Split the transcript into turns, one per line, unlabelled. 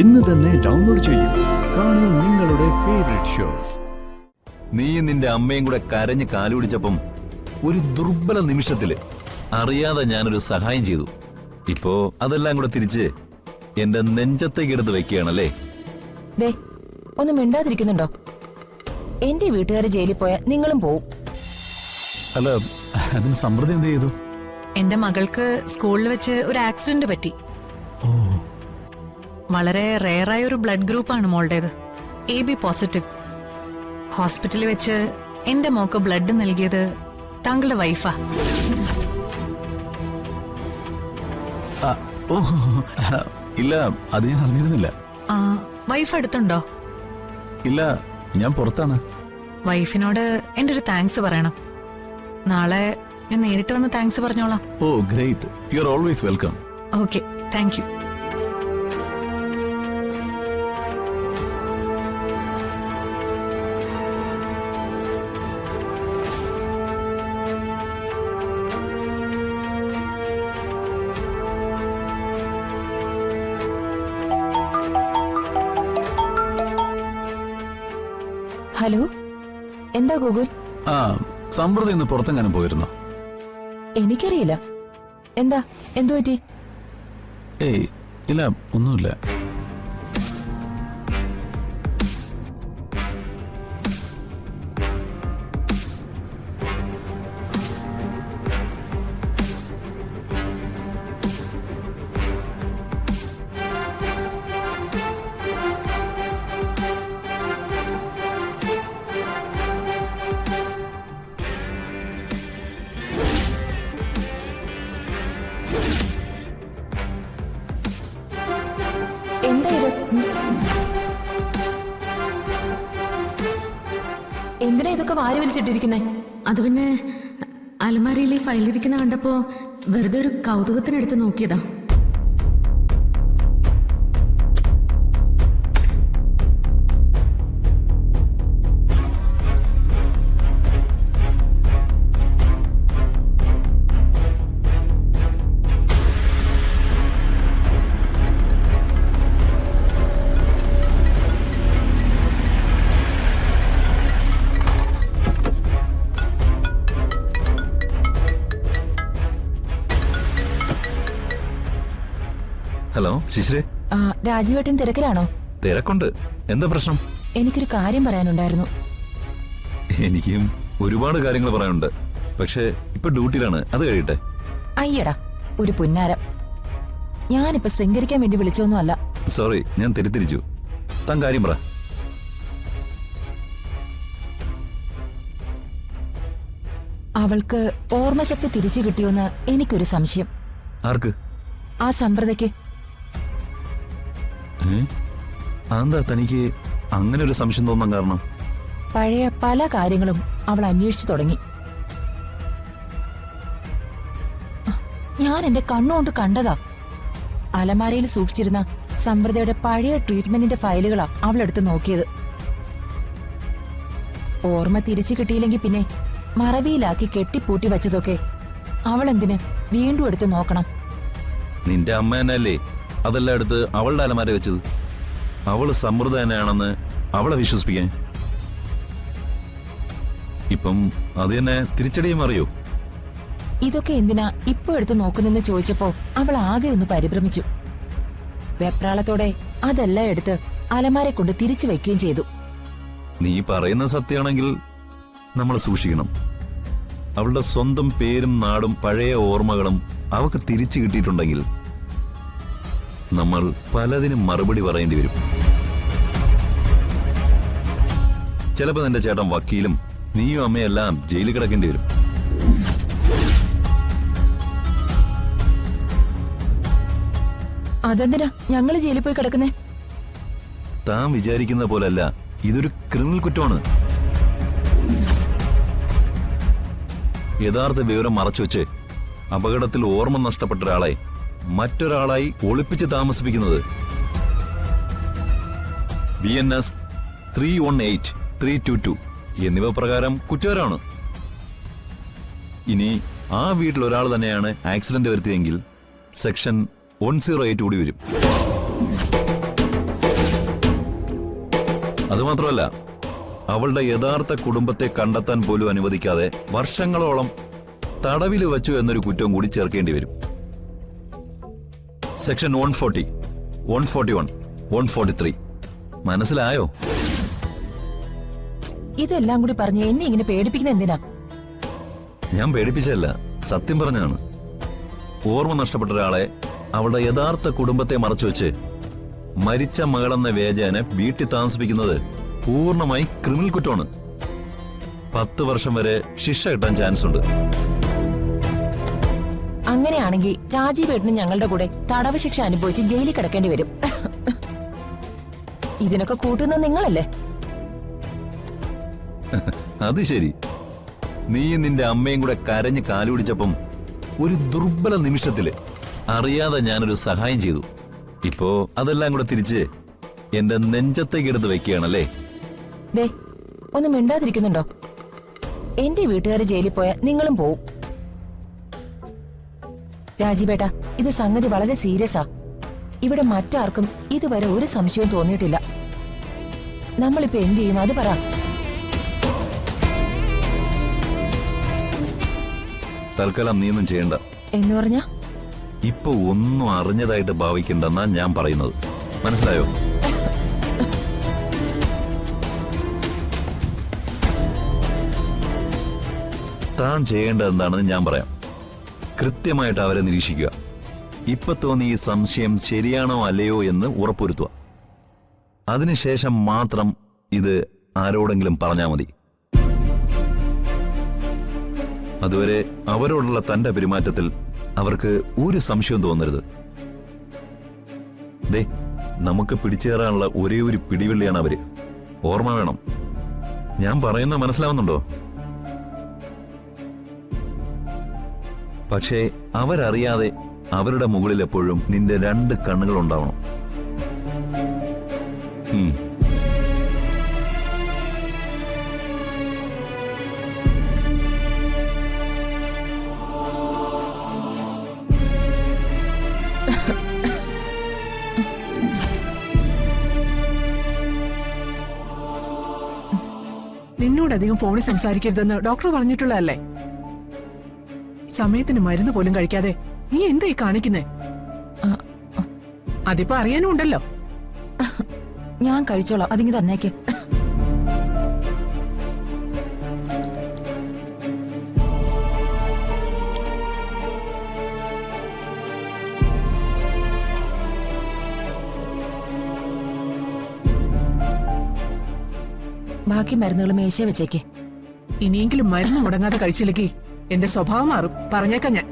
ഇന്ന് തന്നെ ഡൗൺലോഡ് ചെയ്യൂ. കാണൂ നിങ്ങളുടെ ഫേവറേറ്റ് ഷോസ്.
നീ നിന്റെ അമ്മയും കൂടെ കരഞ്ഞ് കാലുപിടിച്ചപ്പം ഒരു ദുർബല നിമിഷത്തില് അറിയാതെ ഞാനൊരു സഹായം ചെയ്തു. ഇപ്പോ അതെല്ലാം കൂടെ തിരിച്ച് എന്റെ നെഞ്ചത്തേക്ക് എടുത്ത് വെക്കുകയാണല്ലേ?
ഒന്നും മിണ്ടാതിരിക്കുന്നുണ്ടോ? എന്റെ വീട്ടുകാര് ജയിലിൽ പോയാൽ നിങ്ങളും പോവും.
അല്ല, അതിന് സമൃദ്ധി എന്ത് ചെയ്തു?
എന്റെ മകൾക്ക് സ്കൂളിൽ വെച്ച് ഒരു ആക്സിഡന്റ് പറ്റി. വളരെ റെയറായ ഒരു ബ്ലഡ് ഗ്രൂപ്പാണ് മോളുടേത്, AB പോസിറ്റീവ്. ഹോസ്പിറ്റലിൽ വെച്ച് എന്റെ മോക്ക് ബ്ലഡ് നൽകിയത് താങ്കളുടെ വൈഫാ.
ഇല്ല, അത് ഞാൻ അറിഞ്ഞിരുന്നില്ല.
വൈഫ് അടുത്തുണ്ടോ?
ഇല്ല, ഞാൻ പുറത്താണ്.
വൈഫിനോട് എന്റെ ഒരു താങ്ക്സ് പറയണം. നാളെ ഞാൻ നേരിട്ട് വന്ന് താങ്ക്സ് പറഞ്ഞോളാം.
Oh great, you are always welcome.
Okay, thank you.
Hello, എന്താ ഗൂഗിൾ?
സമൃദ്ധി ഇന്ന് പുറത്തെങ്ങാനും പോയിരുന്നോ?
എനിക്കറിയില്ല. എന്താ, എന്തു പറ്റി?
ഏയ് ഇല്ല, ഒന്നുമില്ല.
എന്താ ഇത്? എന്തിനാ ഇതൊക്കെ വാരി വലിച്ചിട്ടിരിക്കുന്നേ?
അത് പിന്നെ അലമാരയിൽ ഫയലിരിക്കുന്ന കണ്ടപ്പോ വെറുതെ ഒരു കൗതുകത്തിനെടുത്ത് നോക്കിയതാ.
ഹലോ ശിശിരേ.
രാജുവേട്ടൻ തിരക്കിലാണോ?
തിരക്കുണ്ട്. എന്താ പ്രശ്നം?
എനിക്കൊരു കാര്യം പറയാനുണ്ടായിരുന്നു.
എനിക്കും ഒരുപാട് കാര്യങ്ങൾ പറയാനുണ്ട്, പക്ഷെ ഇപ്പൊ ഡ്യൂട്ടിയിലാണ്. അത് കഴിയട്ടെ.
അയ്യടാ, ഒരു പുന്നാരം. ഞാനിപ്പോ ശൃംഗരിക്കാൻ വേണ്ടി വിളിച്ചൊന്നും അല്ല.
സോറി, ഞാൻ തെറ്റിദ്ധരിച്ചു. താൻ കാര്യം പറ.
അവൾക്ക് ഓർമ്മശക്തി തിരിച്ചു കിട്ടിയോന്ന് എനിക്കൊരു സംശയം.
ആർക്ക്?
ആ സമൃദ്ധയ്ക്ക്.
അതെന്താ തനിക്ക് അങ്ങനെ ഒരു സംശയം തോന്നാൻ കാരണം?
പഴയ പല കാര്യങ്ങളും അവൾ അന്വേഷിച്ചു തുടങ്ങി. ഞാൻ എന്റെ കണ്ണുകൊണ്ട് കണ്ടതാ. അലമാരയിൽ സൂക്ഷിച്ചിരുന്ന സമൃദ്ധയുടെ പഴയ ട്രീറ്റ്മെന്റിന്റെ ഫയലുകളാ അവളെടുത്ത് നോക്കിയത്. ഓർമ്മ തിരിച്ചു കിട്ടിയില്ലെങ്കിൽ പിന്നെ മറവിയിലാക്കി കെട്ടിപ്പൂട്ടി വച്ചതൊക്കെ അവളെന്തിന് വീണ്ടും എടുത്ത് നോക്കണം?
നിന്റെ അമ്മ തന്നെയല്ലേ അതെല്ലാം എടുത്ത് അവളുടെ അലമാര വെച്ചത്. അവള് സമൃദ്ധ തന്നെയാണെന്ന് അവളെ വിശ്വസിപ്പിക്കാൻ. ഇപ്പം അത് തന്നെ തിരിച്ചടിയും അറിയോ?
ഇതൊക്കെ എന്തിനാ ഇപ്പൊ എടുത്ത് നോക്കുന്നെന്ന് ചോദിച്ചപ്പോ അവൾ ആകെ ഒന്ന് പരിഭ്രമിച്ചു. വെപ്രാളത്തോടെ അതെല്ലാം എടുത്ത് അലമാരെ കൊണ്ട് തിരിച്ചു വെക്കുകയും ചെയ്തു.
നീ പറയുന്ന സത്യമാണെങ്കിൽ നമ്മൾ സൂക്ഷിക്കണം. അവളുടെ സ്വന്തം പേരും നാടും പഴയ ഓർമ്മകളും അവക്ക് തിരിച്ചു കിട്ടിയിട്ടുണ്ടെങ്കിൽ നമ്മൾ പലതിനും മറുപടി പറയേണ്ടി വരും. ചിലപ്പോ നിന്റെ ചേട്ടൻ വക്കീലും നീയും അമ്മയെല്ലാം ജയിലിൽ കിടക്കേണ്ടി വരും.
അതെന്തിനാ ഞങ്ങള് ജയിലിൽ പോയി കിടക്കുന്നേ?
താൻ വിചാരിക്കുന്ന പോലല്ല, ഇതൊരു ക്രിമിനൽ കുറ്റമാണ്. യഥാർത്ഥ വിവരം മറച്ചുവെച്ച് അപകടത്തിൽ ഓർമ്മ നഷ്ടപ്പെട്ട ഒരാളെ മറ്റൊരാളായി ഒളിപ്പിച്ച് താമസിപ്പിക്കുന്നത് BNS 318, 322 എന്നിവ പ്രകാരം കുറ്റകരമാണ്. ഇനി ആ വീട്ടിൽ ഒരാൾ തന്നെയാണ് ആക്സിഡന്റ് വരുത്തിയെങ്കിൽ സെക്ഷൻ 108 കൂടി വരും. അതുമാത്രമല്ല, അവളുടെ യഥാർത്ഥ കുടുംബത്തെ കണ്ടെത്താൻ പോലും അനുവദിക്കാതെ വർഷങ്ങളോളം തടവിൽ വച്ചു എന്നൊരു കുറ്റവും കൂടി ചേർക്കേണ്ടി വരും. സെക്ഷൻ 140, 141, 143 മനസ്സിലായോ?
ഇതെല്ലാം കൂടി പറഞ്ഞ് എന്നെ ഇങ്ങനെ പേടിപ്പിക്കുന്ന എന്തിനാ?
ഞാൻ പേടിപ്പിച്ചല്ല, സത്യം പറഞ്ഞാണ്. ഓർമ്മ നഷ്ടപ്പെട്ട ഒരാളെ അവളുടെ യഥാർത്ഥ കുടുംബത്തെ മറച്ചുവെച്ച് മരിച്ച മകളെന്ന വേജനെ വീട്ടിൽ താമസിപ്പിക്കുന്നത് പൂർണ്ണമായി ക്രിമിനൽ കുറ്റമാണ്. 10 വർഷം വരെ ശിക്ഷ കിട്ടാൻ ചാൻസ് ഉണ്ട്.
അങ്ങനെയാണെങ്കിൽ രാജീവേട്ടനും ഞങ്ങളുടെ കൂടെ തടവ് ശിക്ഷ അനുഭവിച്ച് ജയിലിൽ കിടക്കേണ്ടി വരും. ഇതിനൊക്കെ കൂട്ടുന്നത് നിങ്ങളല്ലേ?
അത് ശരി. നീയും നിന്റെ അമ്മയും കൂടെ കരഞ്ഞ് കാലുപിടിച്ചപ്പം ഒരു ദുർബല നിമിഷത്തില് അറിയാതെ ഞാനൊരു സഹായം ചെയ്തു. ഇപ്പോ അതെല്ലാം കൂടെ തിരിച്ച് എന്റെ നെഞ്ചത്തേക്ക് എടുത്ത് വെക്കുകയാണല്ലേ?
ദേ, ഒന്ന് മിണ്ടാതിരിക്കുന്നുണ്ടോ? എന്റെ വീട്ടുകാര് ജയിലിൽ പോയാൽ നിങ്ങളും പോവും. രാജീവേട്ടാ, ഇത് സംഗതി വളരെ സീരിയസാ. ഇവിടെ മറ്റാർക്കും ഇതുവരെ ഒരു സംശയവും തോന്നിയിട്ടില്ല. നമ്മളിപ്പോ എന്ത് ചെയ്യും അത് പറ.
തൽക്കാലം നീയൊന്നും ചെയ്യണ്ട.
എന്ന് പറഞ്ഞ
ഇപ്പൊ ഒന്നും അറിഞ്ഞതായിട്ട് ഭാവിക്കണ്ടെന്നാ ഞാൻ പറയുന്നത്. മനസ്സിലായോ? താൻ ചെയ്യേണ്ടത് എന്താണെന്ന് ഞാൻ പറയാം. കൃത്യമായിട്ട് അവരെ നിരീക്ഷിക്കുക. ഇപ്പൊ തോന്നിയ ഈ സംശയം ശരിയാണോ അല്ലയോ എന്ന് ഉറപ്പുവരുത്തുക. അതിനുശേഷം മാത്രം ഇത് ആരോടെങ്കിലും പറഞ്ഞാൽ മതി. അതുവരെ അവരോടുള്ള തന്റെ പെരുമാറ്റത്തിൽ അവർക്ക് ഒരു സംശയവും തോന്നരുത്. ദേ, നമുക്ക് പിടിച്ചേറാനുള്ള ഒരേ ഒരു പിടിവള്ളിയാണ് അവര്. ഓർമ്മ വേണം. ഞാൻ പറയുന്ന മനസ്സിലാവുന്നുണ്ടോ? പക്ഷേ അവരറിയാതെ അവരുടെ മുകളിൽ എപ്പോഴും നിന്റെ 2 കണ്ണുകൾ ഉണ്ടാവണം.
നിന്നോടധികം ഫോണിൽ സംസാരിക്കരുതെന്ന് ഡോക്ടർ പറഞ്ഞിട്ടുള്ളതല്ലേ? സമയത്തിന് മരുന്ന് പോലും കഴിക്കാതെ നീ എന്തായി കാണിക്കുന്നേ? അതിപ്പോ അറിയാനും ഉണ്ടല്ലോ.
ഞാൻ കഴിച്ചോളാം, അതിങ്ങ് തന്നേക്ക്. ബാക്കി മരുന്നുകൾ മേശ വെച്ചേക്ക്.
ഇനിയെങ്കിലും മരുന്ന് മുടങ്ങാതെ കഴിച്ചില്ലെങ്കിൽ എന്റെ സ്വഭാവം മാറും, പറഞ്ഞേക്കാം ഞാൻ.